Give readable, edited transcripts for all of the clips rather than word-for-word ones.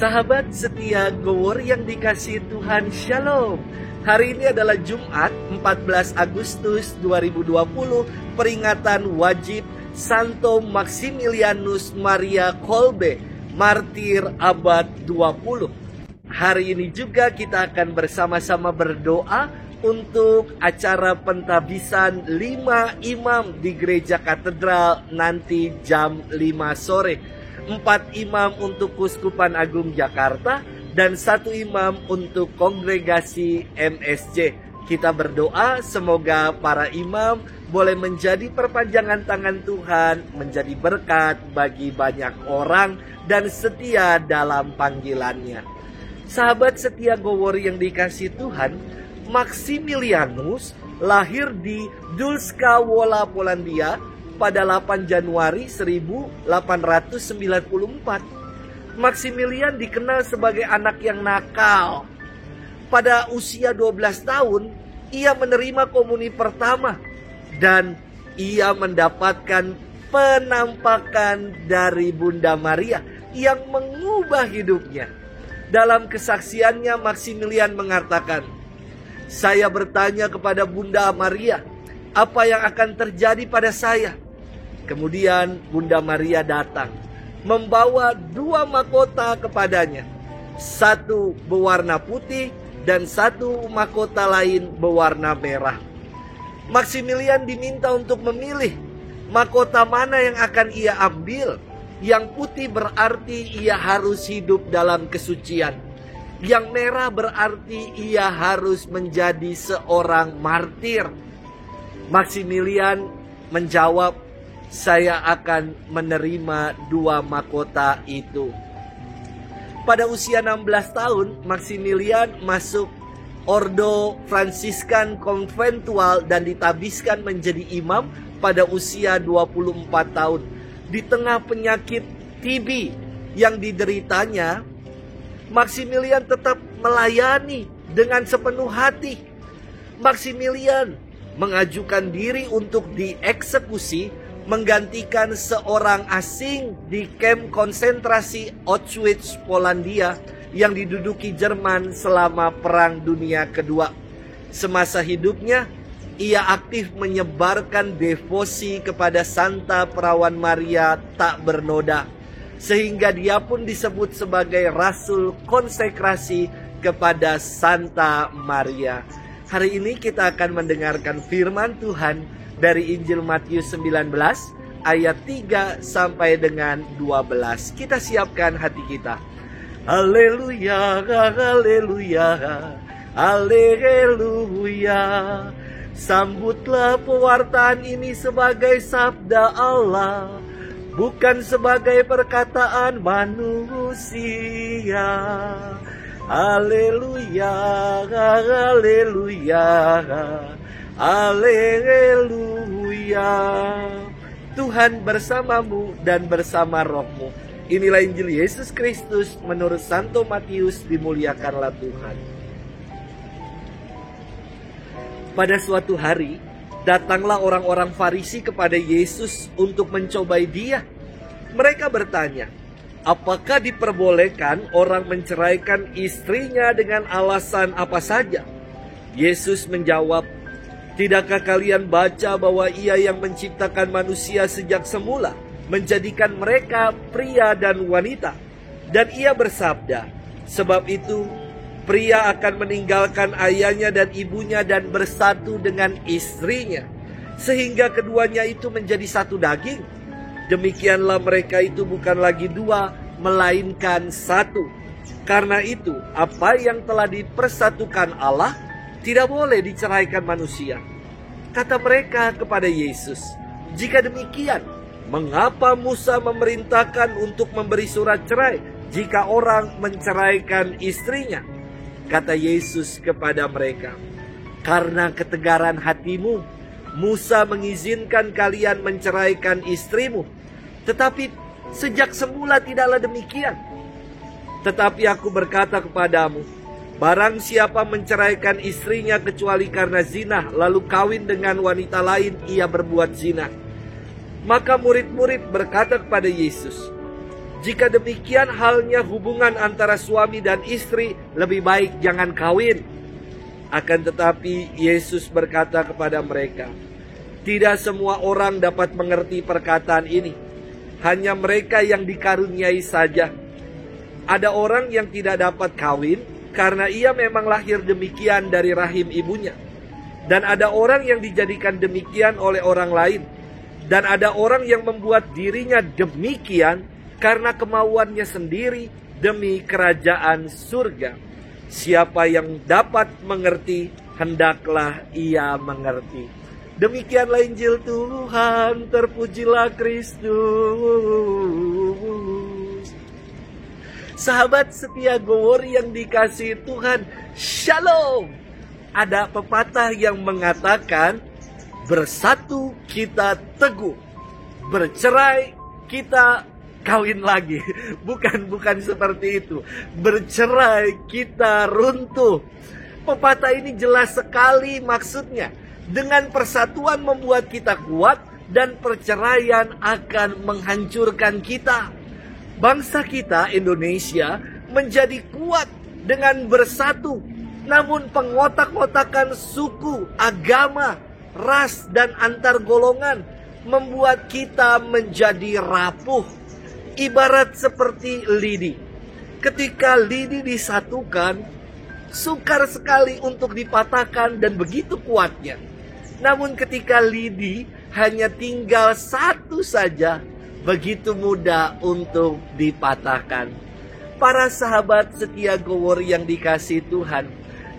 Sahabat setia Gowor yang dikasihi Tuhan, Shalom. Hari ini adalah Jumat 14 Agustus 2020, peringatan wajib Santo Maximilianus Maria Kolbe, martir abad 20. Hari ini juga kita akan bersama-sama berdoa untuk acara pentabisan 5 imam di gereja katedral nanti jam 5 sore. 4 imam untuk Kuskupan Agung Jakarta dan 1 imam untuk kongregasi MSC. Kita berdoa semoga para imam boleh menjadi perpanjangan tangan Tuhan, menjadi berkat bagi banyak orang dan setia dalam panggilannya. Sahabat setia Gowor yang dikasihi Tuhan, Maximilianus lahir di Dulska Wola, Polandia pada 8 Januari 1894. Maximilian dikenal sebagai anak yang nakal. Pada usia 12 tahun, ia menerima komuni pertama dan ia mendapatkan penampakan dari Bunda Maria yang mengubah hidupnya. Dalam kesaksiannya, Maximilian mengatakan, "Saya bertanya kepada Bunda Maria, apa yang akan terjadi pada saya?" Kemudian Bunda Maria datang, membawa 2 mahkota kepadanya. 1 berwarna putih dan 1 mahkota lain berwarna merah. Maximilian diminta untuk memilih mahkota mana yang akan ia ambil. Yang putih berarti ia harus hidup dalam kesucian. Yang merah berarti ia harus menjadi seorang martir. Maximilian menjawab, "Saya akan menerima 2 mahkota itu." Pada usia 16 tahun, Maximilian masuk Ordo Fransiskan Konventual dan ditabiskan menjadi imam pada usia 24 tahun. Di tengah penyakit TB yang dideritanya, Maximilian tetap melayani dengan sepenuh hati. Maximilian mengajukan diri untuk dieksekusi, menggantikan seorang asing di kamp konsentrasi Auschwitz, Polandia yang diduduki Jerman selama Perang Dunia Kedua. Semasa hidupnya, ia aktif menyebarkan devosi kepada Santa Perawan Maria tak bernoda, sehingga dia pun disebut sebagai Rasul Konsekrasi kepada Santa Maria. Hari ini kita akan mendengarkan firman Tuhan dari Injil Matius 19 ayat 3 sampai dengan 12. Kita siapkan hati kita. Haleluya, haleluya, haleluya. Sambutlah pewartaan ini sebagai sabda Allah, bukan sebagai perkataan manusia. Haleluya, haleluya, haleluya. Tuhan bersamamu dan bersama rohmu. Inilah Injil Yesus Kristus menurut Santo Matius. Dimuliakanlah Tuhan. Pada suatu hari, datanglah orang-orang Farisi kepada Yesus untuk mencobai dia. Mereka bertanya, apakah diperbolehkan orang menceraikan istrinya dengan alasan apa saja? Yesus menjawab, "Tidakkah kalian baca bahwa Ia yang menciptakan manusia sejak semula, menjadikan mereka pria dan wanita? Dan Ia bersabda, sebab itu pria akan meninggalkan ayahnya dan ibunya dan bersatu dengan istrinya, sehingga keduanya itu menjadi satu daging. Demikianlah mereka itu bukan lagi 2, melainkan 1. Karena itu, apa yang telah dipersatukan Allah tidak boleh diceraikan manusia." Kata mereka kepada Yesus, "Jika demikian, mengapa Musa memerintahkan untuk memberi surat cerai jika orang menceraikan istrinya?" Kata Yesus kepada mereka, "Karena ketegaran hatimu, Musa mengizinkan kalian menceraikan istrimu. Tetapi sejak semula tidaklah demikian. Tetapi aku berkata kepadamu, barang siapa menceraikan istrinya kecuali karena zina, lalu kawin dengan wanita lain, ia berbuat zina." Maka murid-murid berkata kepada Yesus, Jika demikian halnya hubungan antara suami dan istri, lebih baik jangan kawin. Akan tetapi Yesus berkata kepada mereka, tidak semua orang dapat mengerti perkataan ini. Hanya mereka yang dikaruniai saja. Ada orang yang tidak dapat kawin karena ia memang lahir demikian dari rahim ibunya. Dan ada orang yang dijadikan demikian oleh orang lain. Dan ada orang yang membuat dirinya demikian karena kemauannya sendiri demi kerajaan surga. Siapa yang dapat mengerti, hendaklah ia mengerti. Demikianlah Injil Tuhan, terpujilah Kristus. Sahabat setia Gowor yang dikasihi Tuhan, Shalom. Ada pepatah yang mengatakan, bersatu kita teguh, bercerai kita kawin lagi. Bukan seperti itu. Bercerai kita runtuh. Pepatah ini jelas sekali maksudnya. Dengan persatuan membuat kita kuat, dan perceraian akan menghancurkan kita. Bangsa kita Indonesia menjadi kuat dengan bersatu. Namun pengotak-otakan suku, agama, ras, dan antar golongan membuat kita menjadi rapuh. Ibarat seperti lidi. Ketika lidi disatukan, sukar sekali untuk dipatahkan dan begitu kuatnya. Namun ketika lidi hanya tinggal satu saja, begitu mudah untuk dipatahkan. Para sahabat setia Gowor yang dikasihi Tuhan,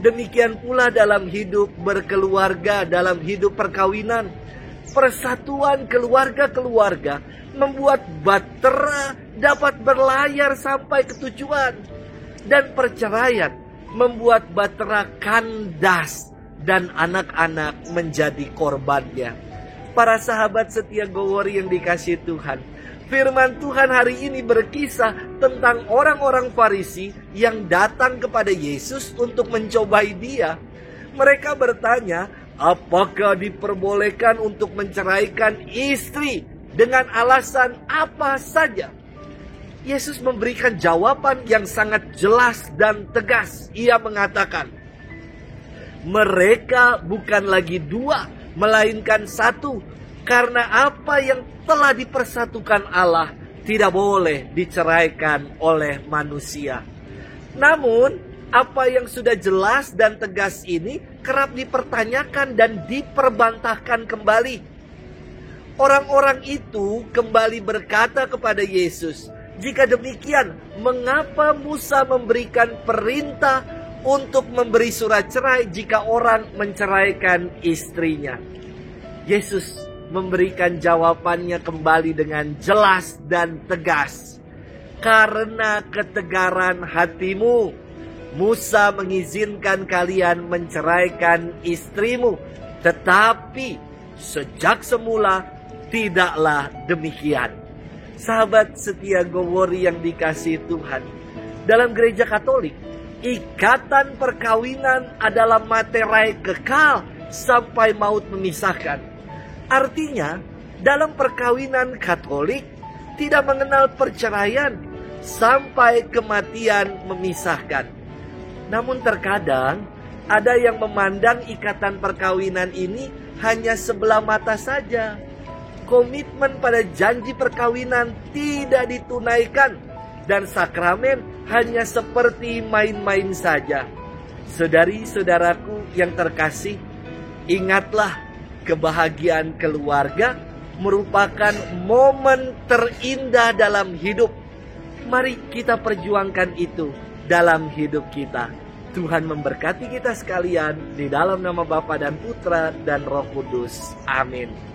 demikian pula dalam hidup berkeluarga, dalam hidup perkawinan. Persatuan keluarga-keluarga membuat bahtera dapat berlayar sampai ke tujuan. Dan perceraian membuat bahtera kandas dan anak-anak menjadi korbannya. Para sahabat setia Gowor yang dikasihi Tuhan, firman Tuhan hari ini berkisah tentang orang-orang Farisi yang datang kepada Yesus untuk mencobai dia. Mereka bertanya, apakah diperbolehkan untuk menceraikan istri dengan alasan apa saja? Yesus memberikan jawaban yang sangat jelas dan tegas. Ia mengatakan, mereka bukan lagi dua, melainkan satu. Karena apa yang telah dipersatukan Allah tidak boleh diceraikan oleh manusia. Namun, apa yang sudah jelas dan tegas ini kerap dipertanyakan dan diperbantahkan kembali. Orang-orang itu kembali berkata kepada Yesus, jika demikian, mengapa Musa memberikan perintah untuk memberi surat cerai jika orang menceraikan istrinya? Yesus memberikan jawabannya kembali dengan jelas dan tegas. Karena ketegaran hatimu, Musa mengizinkan kalian menceraikan istrimu, tetapi sejak semula tidaklah demikian. Sahabat setia Gowor yang dikasihi Tuhan, dalam gereja Katolik, ikatan perkawinan adalah materai kekal sampai maut memisahkan. Artinya, dalam perkawinan Katolik tidak mengenal perceraian sampai kematian memisahkan. Namun terkadang ada yang memandang ikatan perkawinan ini hanya sebelah mata saja. Komitmen pada janji perkawinan tidak ditunaikan dan sakramen hanya seperti main-main saja. Saudari-saudaraku yang terkasih, ingatlah kebahagiaan keluarga merupakan momen terindah dalam hidup. Mari kita perjuangkan itu dalam hidup kita. Tuhan memberkati kita sekalian di dalam nama Bapa dan Putra dan Roh Kudus. Amin.